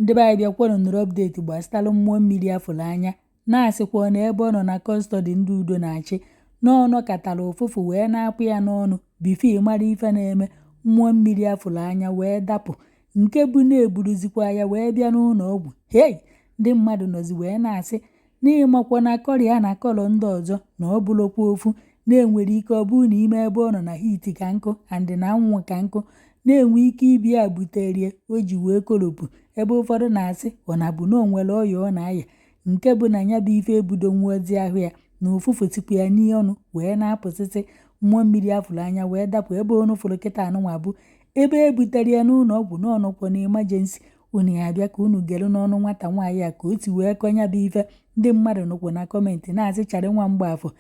ndị be anyị bịakwanụ nụrụ update gbasara mmụọ mmiri afụrụ anya na-asịkwa na ebe ọ nọ na kọstọdị ndị udo na-achị n'ọnụ katara ụfụfụ wee na-apụ ya n'ọnụ bifo ịmara ife na-eme mmụọ mmiri afụrụ anya wee dapụ nke bụ na-eburuzikwa ya wee bịa n'ụlọ ọgwụ. Hei, ndị mmadụ nọzi wee na-asị n'ịmakwa na kọrịa na kọlọ ndị ọzọ na ọ bụrụkwa ofu na-enwere ike ọ bụrụ na ime ebe ọ nọ na hiti ka nkụ andị na anwụ ka nkụ na-enwe ike ibia buterie o ji wee kolopụ ebe ụfọdụ na-asị ọ na-bụ na o nwere ọya ọ na-aya nke bụ na ya bụ ife ebudo nwozi ahụ ya na ụfụfụ tikwu ya n'ihe ọnụ wee na-apụsịsị mmụọ mmiri afụrụ anya wee dapụ ebe ọnụ fụrụ kịta anụnwa bụ ebe e butere ya n'ụlọ ọgwụ n'ọnụkwọ na emergency. Unu ya abịa ka unu gere n'ọnụ nwata nwaanyị a ka o ti wee kọnya bụ ife. Ndị mmadụ nụkwa na kọmentị na-asị charị nwa Mgbafọ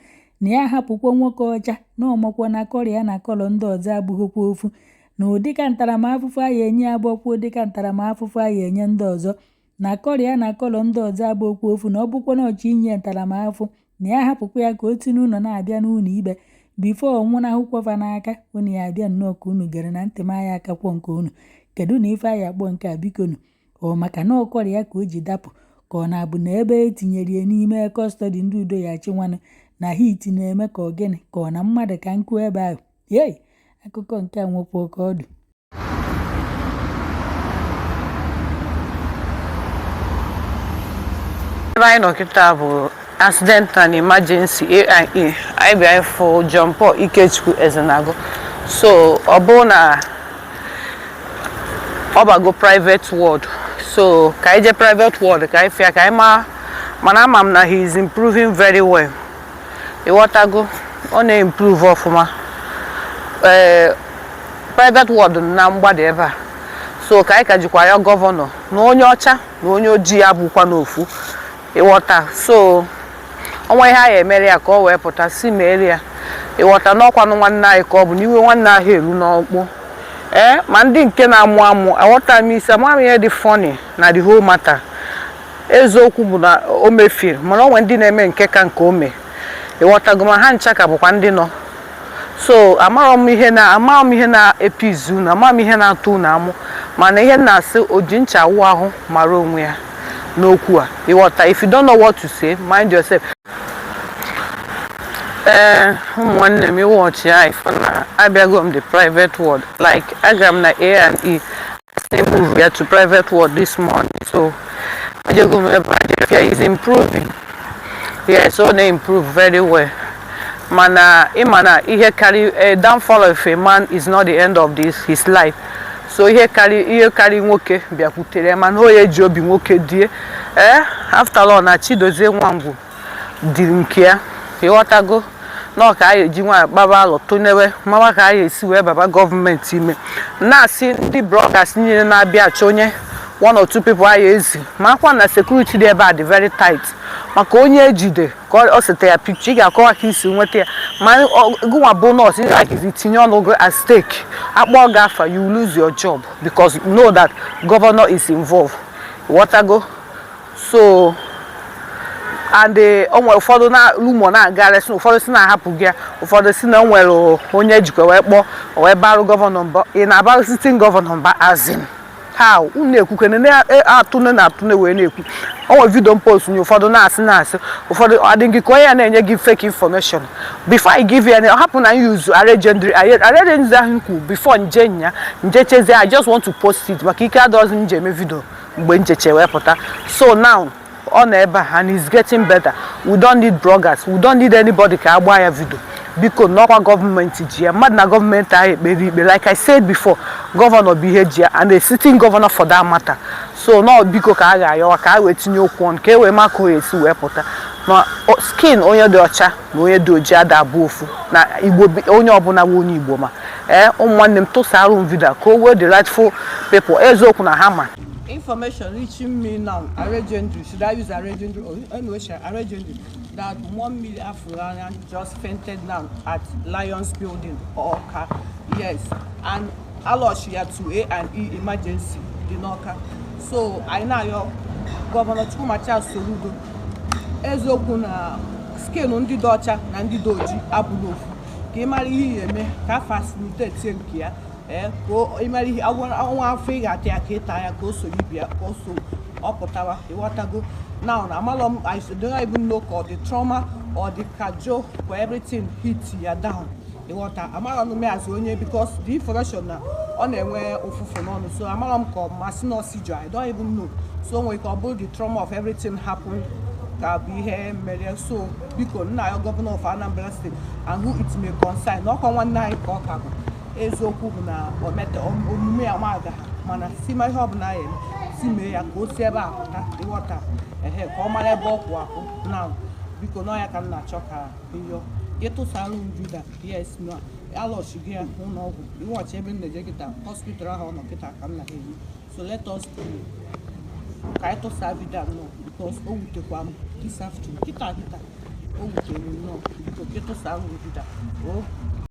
na ya hapụkwa nwoke ọcha na ọmakwa na kọrịa na kọlọ ndị ọzọ abụghịkwa ofu na ụdịka ntaramahụhụ anyị enye abụọkwa ụdịka ntaramahụhụ anyị enye ndị ọzọ na kọrịa na kọlọ ndị ọzọ abụọkwa ofu na ọ bụkwa na ọchị inye ntaramahụhụ na ya hapụkwa ya ka o tinye ụlọ na-abịa n'ụlọ ikpe bifo ọnwụnahụkwafa n'aka. Unu ya abịa nnọọ ka unu gere na ntị m anya akakwọ nke unu kedu na ife anyị akpọ nke a bikonu ọ maka na ọkọrịa ka o ji dapụ ka ọ na-abụ na ebe etinyere ya n'ime kọstọdị ndị udo ya achịnwanụ na hiti na-eme ka ọ gịnị ka ọ na mmadụ ka nkụ ebe ahụ. Yei, akụkọ nke a nwekwa oke ọdụ. Ebe anyị nọ kịta bụ accident and emergency AIE anyị bịa ịfụ John Paul Ikechukwu Ezenago. So ọ bụ na ọ bago private ward, so ka anyị je private ward ka anyị fịa ka anyị mana ama m na he is improving very well. Ịghọtago, ọ na-improve ọfụma. Private ward na mgbada ebe a, so ka anyị ka jikwa ya gọvanọ na onye ọcha na onye ojii abụkwa n'ofu. Ịghọta, so ọnwa ihe anyị emere ya ka ọ wee pụta si mere ya. Ịghọta, n'ọkwanụ nwanne anyị ka ọ bụ n'iwe nwanne ahụ elu n'ọkpụ. Ma ndị nke na-amụ amụ aghọta m isi ama m ihe dị funny na the whole matter. Eziokwu bụ na o mefiri mana onwe ndị na-eme nke ka nke ome. Ịghọtago, ma ha ncha ka bụkwa ndị nọ. So amaghị m ihe na-epizu na amaghị m ihe na-atụ na amụ mana ihe na-asị oji ncha awụ ahụ mara onwe ya n'okwu a. Ịghọta, if you don't know what to say, mind yourself. Ụmụnne m iwọchi ya ife na abịago m the private ward, like aga m na A&E move ya to private ward this morning. So ajego m ebe is improving. Yes, so they improve very well. Mana ihe carry downfall of a man is not the end of his life. So ihe carry nwoke bịakwutere mana onye ji obi nwoke die. After all na Chidozie Nwangwu diri nke ya. Ịghọtago, na ka anyị eji nwa baba alọ tonewe mama ka anyị esi wee baba gọọmenti ime na-asị ndị broadcast niile na-abịa achọ onye one or two people anyị ezi makwa na security dị ebe a dị very tight maka onye ejide ka ọ sete ya picture ị ga-akọwa ka isi nweta ya ma gụnwa bụ nọọsụ ị tinye ọnụ at stake akpọ gafa you lose your job because you know that governor is involved. Whatever. So and onwe ụfọdụ na lumo na-agara si ụfọdụ si na-ahapụ gị ụfọdụ si na nwere onye jikwa wee kpọ wee barụ gọvanọ mba ị na-abarụ sitting gọvanọ mba azin how unu ekwukene na-atụne na-atụne wee na-ekwu onwe video post nye ụfọdụ na-asị ụfọdụ adịghị ka onye na-enye gị fake information before I give you any hapụ na use arrangement ahụ kwu before njecheze I just want to post it maka ike adọzi nje eme video mgbe njeche wee pụta. So now on eba and it's getting better. We don't need bloggers, we don't need anybody ka agba ya video because no government ji mad na government like I said before, governor behavior and a sitting governor for that matter. So no biko ka aga yo ka we tinye okwu on ka we mako esi we pụta na skin onye dị ọcha na onye dị oji ada abụ ofu na Igbo onye ọbụla bụ onye Igbo ma ụmụnne m tụsara video ka o wee the rightful people eziokwu na ha. Information reaching me now, should I use arrangement or anyway, arrangement that mmiri Afulanya just fainted now at Lions Building or yes, and Alosh here to A&E emergency Dinoka. So I know your Governor Chumacha Soludo eziokwu na skin ndị dị ọcha na ndị dị oji abụghị ofu ka ị mara ihe eme ka facilitate nke ya go imari I want figure at ya keta go so libya also opotaba go now amalom I don't even know called the trauma or the cajole for everything hit ya down the water amalom me as onye because the information na on enwe ofufu no so amalom called masino sijo I don't even know so when we can build the trauma of everything happen can be here media so because now governor of Anambra State and who it may concern no come one night call eziokwu bụ na omete omume ya maga mana si ma ihe ọbụla ya si mee ya ka o si ebe a pụta ịghọta ka ọ mara ebe ọkwụ akwụ na biko na ya ka m na-achọ ka ịyọ ịtụsara ujuda yes no alọchigo ya n'ụlọ ọgwụ ịwọchi ebe m na-eje kịta hospital ahụ ọ nọ kịta ka m na-eyi so let us pray ka ịtụsa vida nọ because o wutekwa m this afternoon kịta o wutere m nọ biko ịtụsara ujuda o